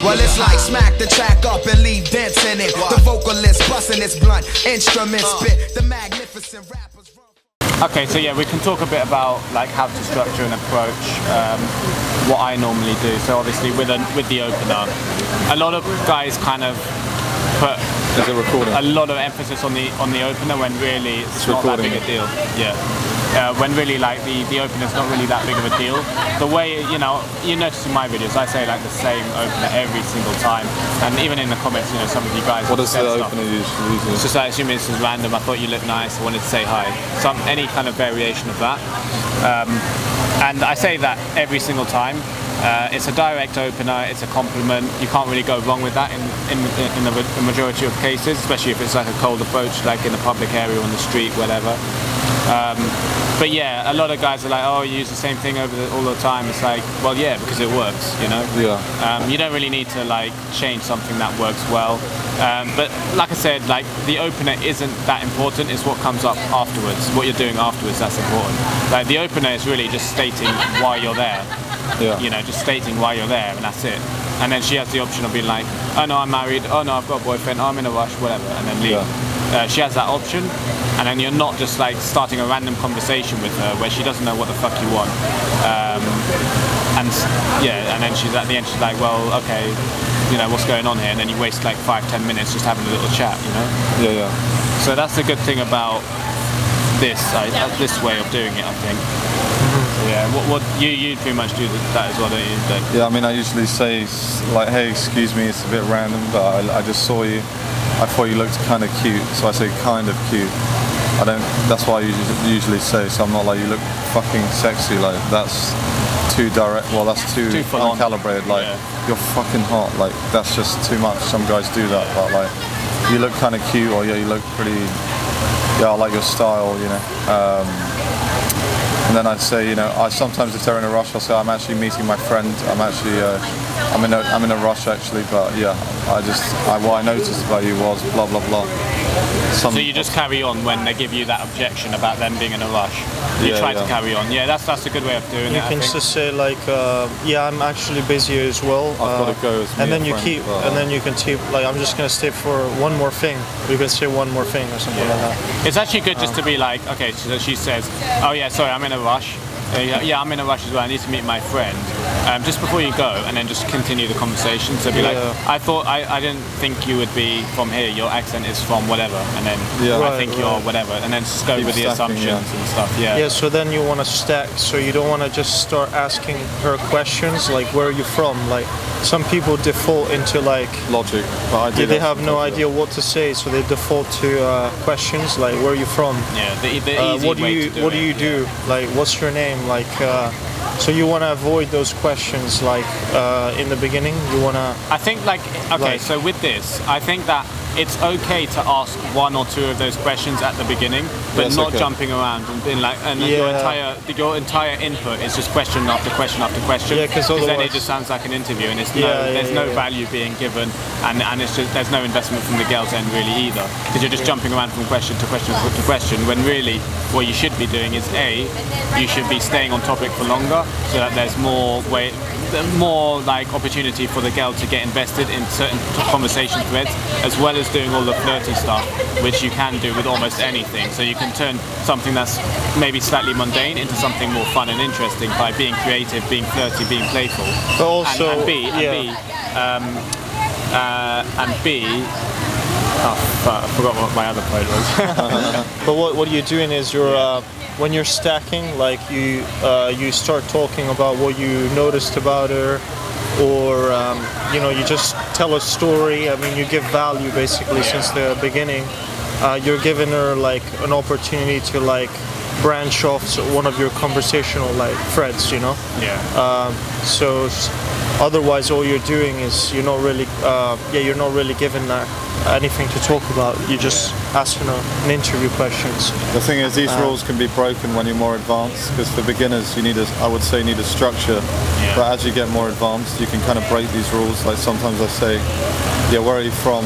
Well, it's like smack the track up and leave dents in it. The vocalist busting its blunt instrument spit. The magnificent rappers run. Okay, so yeah, we can talk a bit about like how to structure an approach. What I normally do. So obviously with the opener, a lot of guys kind of put a lot of emphasis on the opener when really it's not that big a deal. Yeah. When really like the opener's not really that big of a deal. The way, you notice in my videos I say like the same opener every single time, and even in the comments, some of you guys. What is the opener usually? It's just like, assuming this is random, I thought you looked nice, I wanted to say hi. Any kind of variation of that. And I say that every single time. It's a direct opener, it's a compliment. You can't really go wrong with that in the majority of cases, especially if it's like a cold approach, like in a public area, on the street, whatever. But yeah, a lot of guys are like, oh, you use the same thing all the time. It's like, well, yeah, because it works, Yeah. You don't really need to like change something that works well. But like I said, like the opener isn't that important. It's what comes up afterwards, what you're doing afterwards, that's important. Like the opener is really just stating why you're there. Yeah. Just stating why you're there, and that's it. And then she has the option of being like, oh no, I'm married, oh no, I've got a boyfriend, oh, I'm in a rush, whatever, and then leave. Yeah. She has that option, and then you're not just like starting a random conversation with her where she doesn't know what the fuck you want. And then she's at the end, she's like, well, okay, what's going on here? And then you waste like 5-10 minutes just having a little chat, Yeah. So that's the good thing about this way of doing it, I think. Yeah, what you pretty much do that as well, don't you? Yeah, I mean, I usually say like, hey, excuse me, it's a bit random, but I just saw you. I thought you looked kind of cute, so I say kind of cute. That's what I usually say. So I'm not like, you look fucking sexy. Like that's too direct. Well, that's too uncalibrated. Like you're fucking hot. Like that's just too much. Some guys do that, but like you look kind of cute, or yeah, you look pretty. Yeah, I like your style. And then I'd say, I sometimes, if they're in a rush, I'll say I'm actually meeting my friend. I'm in a rush actually, but yeah, what I noticed about you was blah blah blah. So you just carry on when they give you that objection about them being in a rush. You try to carry on. Yeah, that's a good way of doing it. You can just say like, yeah, I'm actually busy as well. I've got to go. And then you can keep like, I'm just gonna stay for one more thing. You can say one more thing or something like that. It's actually good just to be like, okay, so she says, oh yeah, sorry, I'm in a rush. Yeah, I'm in a rush as well. I need to meet my friend. Just before you go, and then just continue the conversation. So be like, I didn't think you would be from here. Your accent is from whatever, and then I think you're whatever, and then just go with the assumptions and stuff. Yeah. So then you want to stack. So you don't want to just start asking her questions like, where are you from? Like some people default into like logic, but they have no idea what to say, so they default to questions like, where are you from? Yeah, the easy what do way you to do what it. do you do? Like, what's your name? Like, so you want to avoid those questions like in the beginning. You want to. I think so with this, I think that it's okay to ask one or two of those questions at the beginning, but not jumping around and being like, and your entire input is just question after question after question. Yeah, because then it just sounds like an interview, and there's no value being given, and it's just there's no investment from the girl's end really either, because you're just jumping around from question to question to question. When really what you should be doing is you should be staying on topic for longer, so that there's more like opportunity for the girl to get invested in certain conversation threads, as well as doing all the flirty stuff, which you can do with almost anything. So you can turn something that's maybe slightly mundane into something more fun and interesting by being creative, being flirty, being playful. But also, and B, I forgot what my other point was. But what you're doing is when you're stacking, like you start talking about what you noticed about her, or you just tell a story. I mean, you give value basically since the beginning. You're giving her like an opportunity to like branch off one of your conversational like threads, so otherwise all you're doing is you're not really given anything to talk about. You're just asking an interview questions. The thing is, these rules can be broken when you're more advanced, because for beginners you need a structure, but as you get more advanced you can kind of break these rules. Like sometimes I say, yeah, where are you from,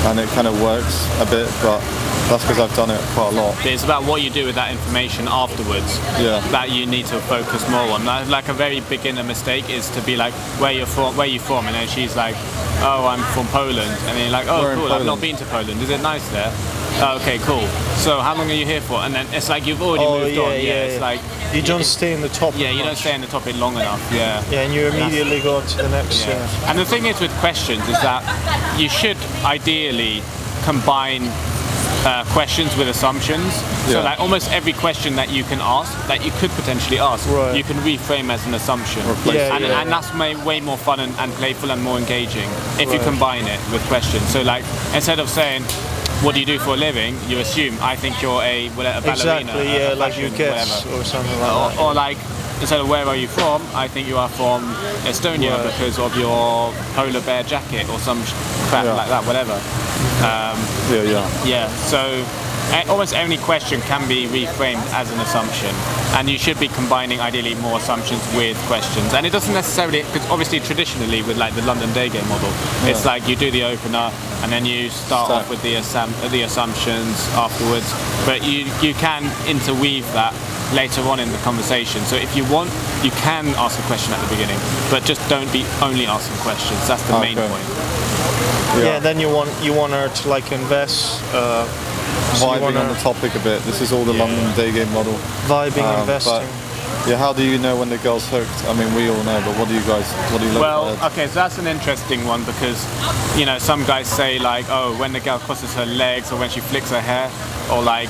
and it kind of works a bit, but That's because I've done it quite a lot. It's about what you do with that information afterwards. Yeah. That you need to focus more on. Like a very beginner mistake is to be like, where you from? And then she's like, oh, I'm from Poland. And then you're like, oh, cool, I've not been to Poland. Is it nice there? Oh, okay, cool. So how long are you here for? And then it's like you've already moved on. It's like you don't stay in the topic. Yeah, you don't stay in the topic long enough. Yeah. Yeah, and you immediately go on to the next. Yeah. And the thing is with questions is that you should ideally combine questions with assumptions. So like almost every question that you can ask, that you could potentially ask, you can reframe as an assumption. And that's way more fun and playful and more engaging if you combine it with questions. So like instead of saying, what do you do for a living? You assume, I think you're a ballerina. Exactly, yeah, like you guess or something like that. Or like, instead of where are you from, I think you are from Estonia because of your polar bear jacket or some crap like that, whatever. So almost any question can be reframed as an assumption, and you should be combining ideally more assumptions with questions. And it doesn't necessarily, because obviously traditionally with like the London Daygame model, it's like you do the opener and then you start off with the assumptions afterwards, but you can interweave that later on in the conversation. So if you want, you can ask a question at the beginning, but just don't be only asking questions. That's the main point. Then you want her to like invest. Vibing on the topic a bit. This is all the London Daygame model. Vibing, investing. But, how do you know when the girl's hooked? I mean, we all know, but what do you look at? Okay, so that's an interesting one because, you know, some guys say like, oh, when the girl crosses her legs or when she flicks her hair, or like,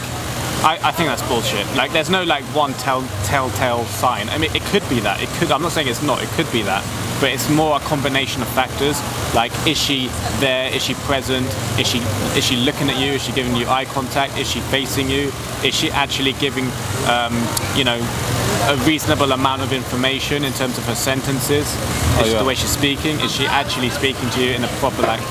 I think that's bullshit. Like, there's no like one telltale sign. I mean, it could be that. I'm not saying it's not. It could be that. But it's more a combination of factors. Like, is she there? Is she present? Is she looking at you? Is she giving you eye contact? Is she facing you? Is she actually giving, a reasonable amount of information in terms of her sentences? Is the way she's speaking? Is she actually speaking to you in a proper like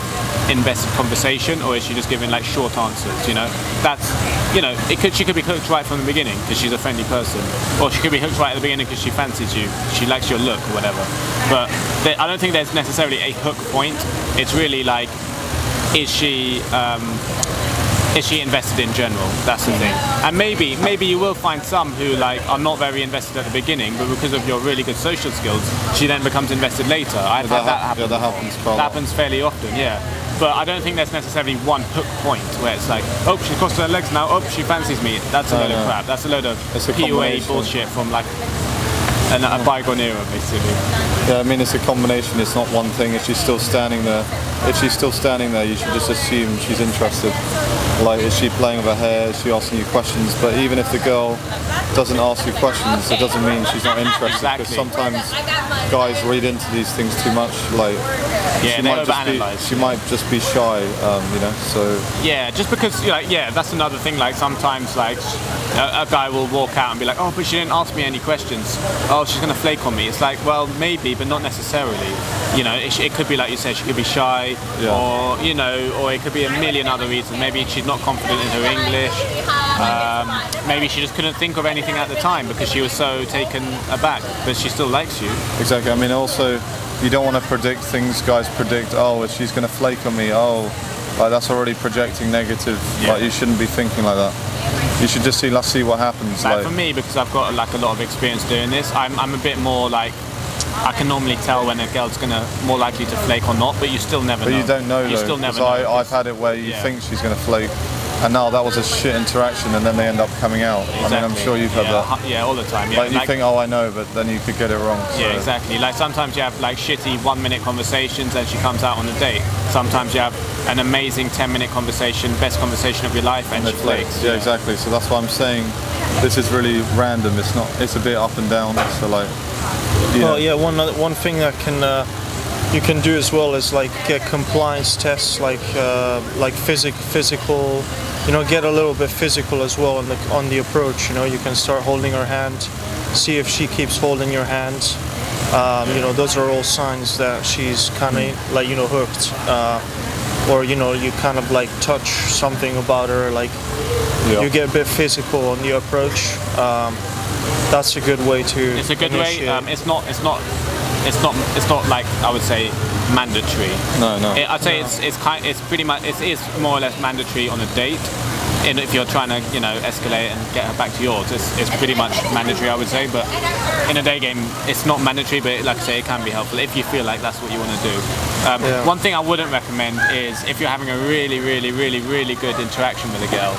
invested conversation, or is she just giving like short answers? You know, that's, you know, she could be hooked right from the beginning because she's a friendly person, or she could be hooked right at the beginning because she fancies you, she likes your look or whatever. But I don't think there's necessarily a hook point. It's really like, is she invested in general? That's the thing. And maybe you will find some who like are not very invested at the beginning, but because of your really good social skills, she then becomes invested later. I've had that happen. Yeah, that happens quite a lot. That happens fairly often, yeah. But I don't think there's necessarily one hook point where it's like, oh, she crossed her legs now, oh, she fancies me. That's a load of crap. That's a load of PUA bullshit from like a bygone era, basically. Yeah, I mean, it's a combination. It's not one thing. If she's still standing there, you should just assume she's interested. Like, is she playing with her hair? Is she asking you questions? But even if the girl doesn't ask you questions, it doesn't mean she's not interested. Because sometimes guys read into these things too much. Like, she might just be shy, you know. So just because, like, that's another thing. Like, sometimes like a guy will walk out and be like, oh, but she didn't ask me any questions. Oh, she's gonna flake on me. It's like, well, maybe, but not necessarily. You know, it could be like you said, she could be shy, or you know, or it could be a million other reasons. Maybe she's not confident in her English. Maybe she just couldn't think of anything at the time because she was so taken aback. But she still likes you. Exactly. I mean, also, you don't want to predict things. Guys predict, oh, she's gonna flake on me. Oh, like that's already projecting negative. Like, you shouldn't be thinking like that. You should just let's see what happens. Like for me, because I've got like a lot of experience doing this, I'm a bit more like, I can normally tell when a girl's more likely to flake or not, but you still never know. But you don't know, you though. Still never know. I've had it where you think she's going to flake, and now that was a shit interaction, and then they end up coming out. Exactly. I mean, I'm sure you've had that. Yeah, all the time. Yeah. Like, you think, oh, I know, but then you could get it wrong. So. Yeah, exactly. Like, sometimes you have like shitty 1-minute conversations and she comes out on a date. Sometimes you have an amazing 10-minute conversation, best conversation of your life, and she flakes. Yeah, exactly. So that's why I'm saying this is really random. It's a bit up and down. So like, one thing that you can do as well is like get compliance tests, like physical. You know, get a little bit physical as well on the approach. You know, you can start holding her hand, see if she keeps holding your hand. You know, those are all signs that she's kind of like, you know, hooked. Or, you know, you kind of like touch something about her, like you get a bit physical on the approach. That's a good way to. It's a good way. It's not like, I would say, mandatory. No. I'd say it's pretty much, it is more or less mandatory on a date. if you're trying to, escalate and get her back to yours, it's pretty much mandatory, I would say. But in a day game, it's not mandatory, but like I say, it can be helpful if you feel like that's what you want to do. One thing I wouldn't recommend is if you're having a really, really, really, really good interaction with a girl,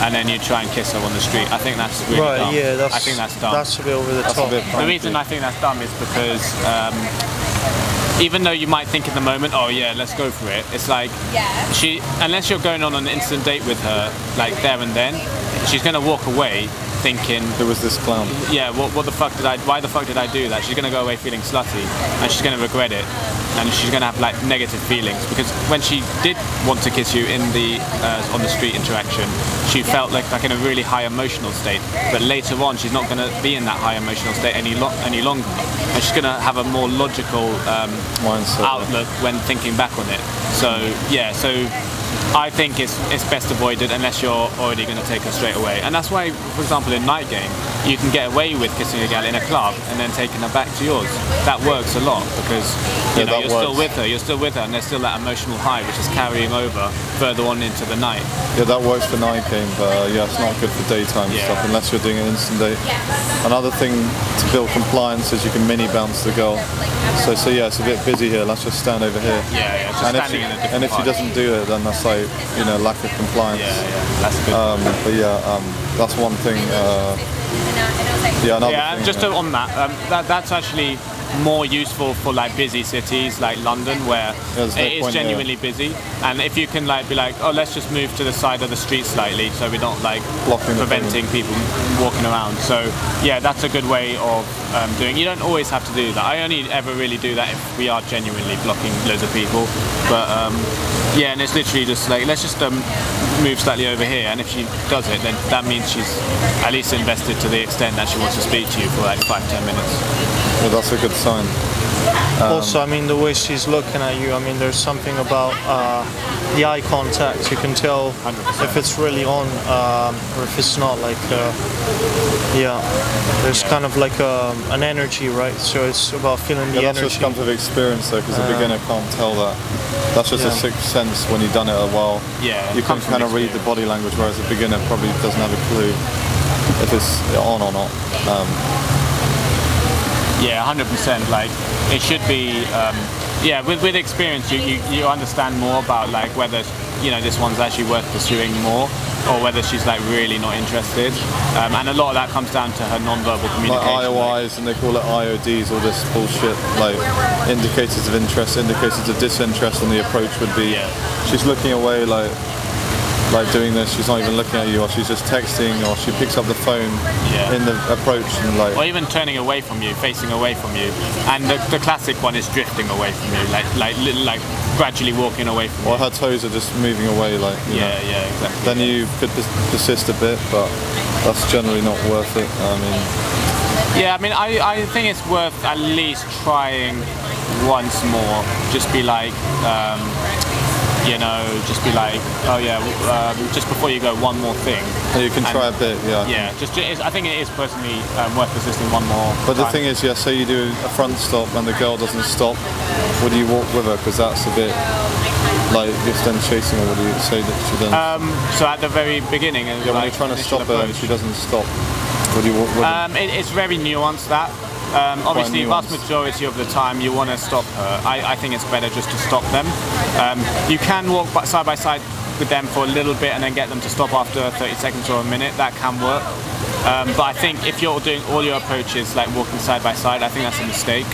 and then you try and kiss her on the street. I think that's really dumb. Yeah, I think that's dumb. That's a bit over the top. The reason I think that's dumb is because even though you might think in the moment, oh yeah, let's go for it, it's like unless you're going on an instant date with her, like there and then, she's going to walk away thinking, There was this clown. yeah, why the fuck did I do that? She's going to go away feeling slutty, and she's going to regret it, and she's going to have like negative feelings, because when she did want to kiss you in the on the street interaction, she felt like in a really high emotional state, but later on she's not going to be in that high emotional state any longer, and she's going to have a more logical Mindset, outlook when thinking back on it. So I think it's best avoided unless you're already going to take her straight away. And that's why, for example, in Night Game, you can get away with kissing a gal in a club and then taking her back to yours. That works a lot because you're still with her, and there's still that emotional high which is carrying over further on into the night. Yeah, that works for Night Game, but it's not good for daytime stuff unless you're doing an instant date. Another thing to build compliance is you can mini bounce the girl. So yeah, it's a bit busy here. Let's just stand over here. Yeah, just standing in a different and if she doesn't do it, then that's like lack of compliance. Yeah, that's good. But that's one thing. Another thing, just on that's actually more useful for like busy cities like London, where it is genuinely busy, and if you can be like, oh, let's just move to the side of the street slightly so we're not like preventing people walking around. So yeah, that's a good way of doing. You don't always have to do that. I only ever really do that if we are genuinely blocking loads of people, but and it's literally just like, let's just move slightly over here, and if she does it, then that means she's at least invested to the extent that she wants to speak to you for like 5-10 minutes. Well, that's a good sign. Also, I mean, the way she's looking at you, I mean, there's something about the eye contact. You can tell 100%. if it's really on or if it's not. Like, there's kind of like an energy, right? So it's about feeling the That's energy. just comes with experience, though, because a beginner can't tell that. That's just a sixth sense when you've done it a while. Yeah, You can kind of read the body language, whereas a beginner probably doesn't have a clue if it's on or not. Yeah, 100%. Like, it should be. With experience, you understand more about like whether this one's actually worth pursuing more, or whether she's like really not interested. And a lot of that comes down to her non-verbal communication. Like IOIs, and they call it IODs, all this bullshit, like indicators of interest, indicators of disinterest, and the approach would be she's looking away, like doing this, she's not even looking at you, or she's just texting, or she picks up the phone in the approach, and or even turning away from you, facing away from you. And the classic one is drifting away from you, like gradually walking away from you. Or her toes are just moving away, like exactly. Then you could persist a bit, but that's generally not worth it. I think it's worth at least trying once more. Just be like, just before you go, one more thing. You can try a bit, Yeah, I think it is personally worth persisting one more But the time. thing is, say you do a front stop and the girl doesn't stop, would you walk with her? Because that's a bit like just then chasing her, would you say that she doesn't? So at the very beginning, when you're trying to stop her and she doesn't stop, would you walk with her? It's very nuanced, that. Obviously, vast majority of the time you want to stop her. I think it's better just to stop them. You can walk side by side with them for a little bit and then get them to stop after 30 seconds or a minute. That can work. But I think if you're doing all your approaches like walking side by side, I think that's a mistake.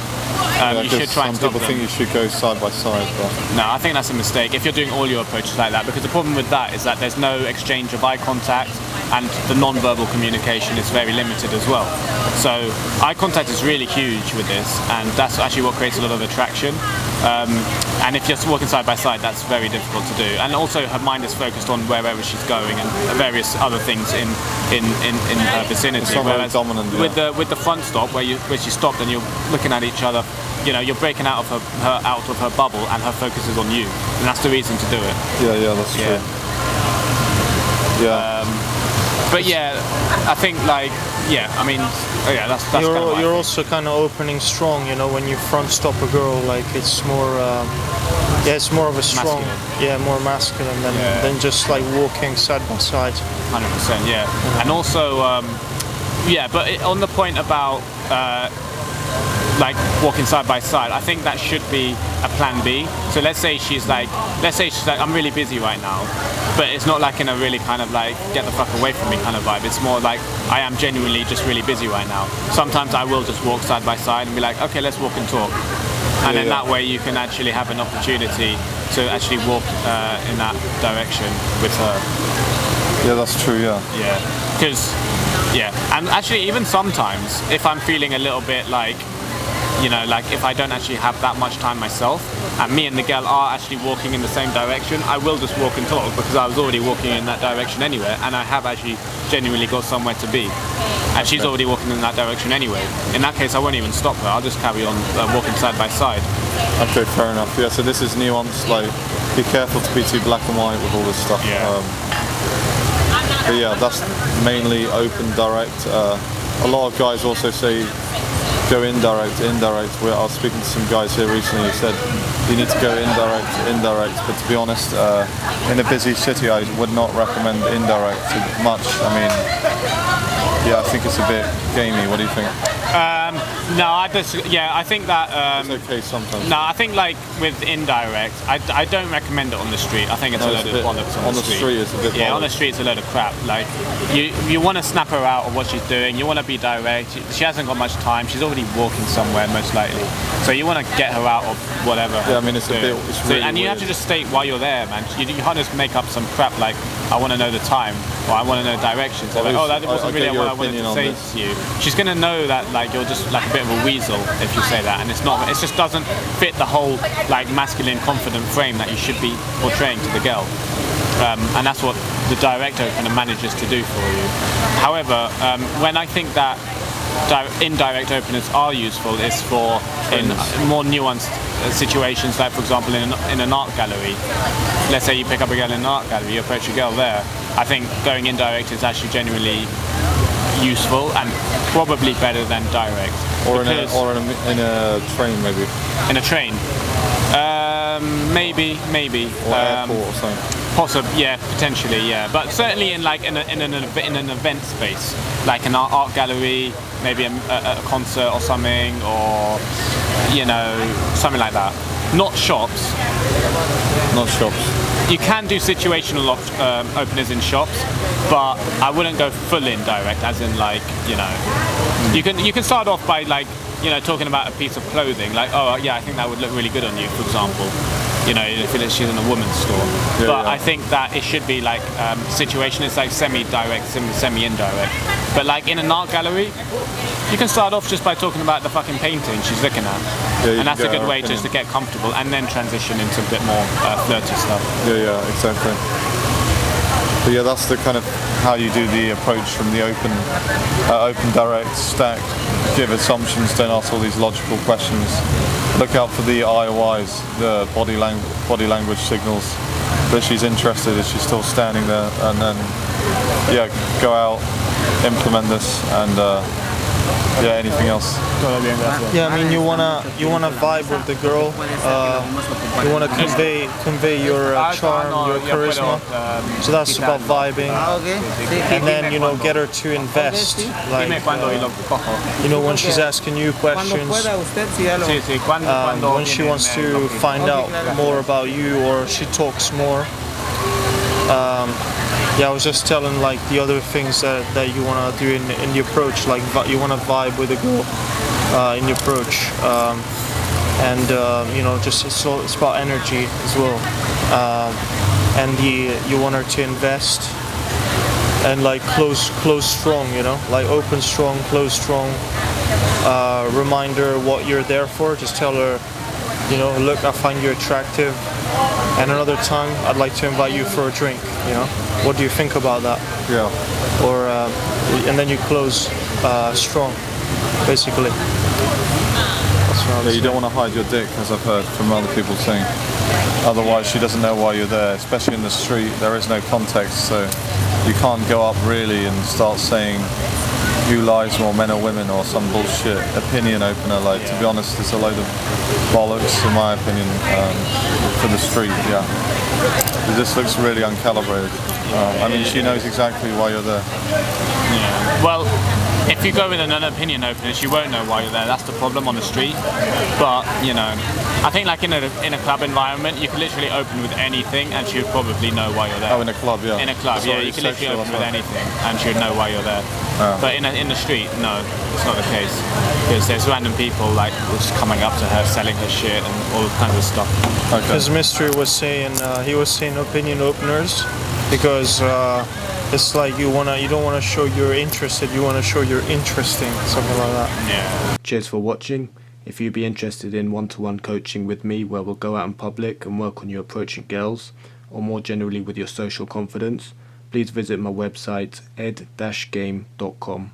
You should try and stop them. Some people think you should go side by side, but no, I think that's a mistake if you're doing all your approaches like that, because the problem with that is that there's no exchange of eye contact, and the non-verbal communication is very limited as well. So eye contact is really huge with this, and that's actually what creates a lot of attraction. And if you're walking side by side, that's very difficult to do. And also her mind is focused on wherever she's going and various other things in her vicinity. Whereas dominant, with the front stop where she stopped and you're looking at each other, you're breaking out of her out of her bubble, and her focus is on you, and that's the reason to do it. Yeah, that's true. But I think that's You're also kind of opening strong, when you front stop a girl. Like, it's more Yeah, it's more of a strong, masculine. more masculine than just like walking side by side. 100%, yeah. And also, but on the point about like walking side by side, I think that should be a plan B. So let's say she's like, I'm really busy right now, but it's not like in a really kind of like get the fuck away from me kind of vibe. It's more like I am genuinely just really busy right now. Sometimes I will just walk side by side and be like, okay, let's walk and talk. And then that way you can actually have an opportunity to actually walk in that direction with her. Yeah, that's true, yeah. Yeah, because, and actually even sometimes if I'm feeling a little bit like, you know, like if I don't actually have that much time myself and me and the girl are actually walking in the same direction, I will just walk and talk because I was already walking in that direction anyway and I have actually genuinely got somewhere to be. And she's already walking in that direction anyway. In that case, I won't even stop her. I'll just carry on walking side by side. Okay, fair enough. Yeah, so this is nuanced. Like, be careful to be too black and white with all this stuff. Yeah. But yeah, that's mainly open, direct. A lot of guys also say go indirect. I was speaking to some guys here recently who said you need to go indirect. But to be honest, in a busy city, I would not recommend indirect much. I mean, I think it's a bit gamey. What do you think? No, I think that it's okay sometimes. No, I think like with indirect, I don't recommend it on the street. I think it's a load of bollocks on the street. It's a bit on bollocks. the street it's a load of crap. Like you want to snap her out of what she's doing. You want to be direct. She hasn't got much time. She's already walking somewhere most likely. So you want to get her out of whatever. Yeah, I mean it's a bit. It's really and you have to just state why you're there, man. You can't just make up some crap like I want to know the time or I want to know directions. So like, that wasn't really what I wanted to say to you. She's gonna know that like you're just like a bit of a weasel if you say that, and it's not. It just doesn't fit the whole like masculine, confident frame that you should be portraying to the girl. And that's what the director kind of manages to do for you. However, when I think that indirect openers are useful is for in more nuanced situations, like for example in an art gallery. Let's say you pick up a girl in an art gallery, you approach a girl there. I think going indirect is actually genuinely useful and probably better than direct. Or in a train maybe. In a train. Maybe. Or airport or something. Possibly, yeah, potentially, yeah. But certainly in like in an event space, like an art gallery, maybe a concert or something, or something like that. Not shops. Not shops. You can do situational openers in shops, but I wouldn't go full indirect, as in like you can start off by like talking about a piece of clothing, like I think that would look really good on you, for example. If she's in a woman's store. But I think that it should be like situation. It's like semi-direct, semi-indirect. But like in an art gallery, you can start off just by talking about the fucking painting she's looking at. And that's a good way just to get comfortable and then transition into a bit more flirty stuff. Yeah, exactly. But yeah, that's the kind of how you do the approach from the open, direct, stack, give assumptions, don't ask all these logical questions. Look out for the IOIs, the body language signals that she's interested, is she still standing there, and then go out, implement this, and anything else. Yeah, I mean you wanna vibe with the girl. You wanna convey your charm, your charisma. So that's about vibing, and then get her to invest. Like when she's asking you questions, when she wants to find out more about you, or she talks more. I was just telling like the other things that you want to do in the approach, like you want to vibe with a girl in the approach, just it's about energy as well, and you want her to invest and like close strong, like open strong, close strong. Remind her what you're there for. Just tell her, look, I find you attractive, and another time I'd like to invite you for a drink. What do you think about that? Yeah. Or and then you close strong, basically. You don't want to hide your dick, as I've heard from other people saying. Otherwise, she doesn't know why you're there. Especially in the street, there is no context, so you can't go up really and start saying who lies more, men or women, or some bullshit opinion opener. Like, to be honest, it's a load of bollocks, in my opinion, for the street. Yeah, it just looks really uncalibrated. I mean, she knows exactly why you're there. Yeah. Well, if you go with an opinion opener, she won't know why you're there. That's the problem on the street. But you know, I think like in a club environment, you can literally open with anything, and she would probably know why you're there. Oh, in a club, yeah. In a club, It's yeah, already you can literally sexual, open with that's right. anything, and she would know why you're there. Oh. But in the street, no, it's not the case. Because there's random people like just coming up to her, selling her shit and all kinds of stuff. Okay. Because Mystery was saying, he was saying opinion openers, because it's like you don't want to show you're interested, you want to show you're interesting, something like that. Yeah. Cheers for watching. If you'd be interested in one-to-one coaching with me, where we'll go out in public and work on you approaching girls, or more generally with your social confidence, please visit my website ed-game.com.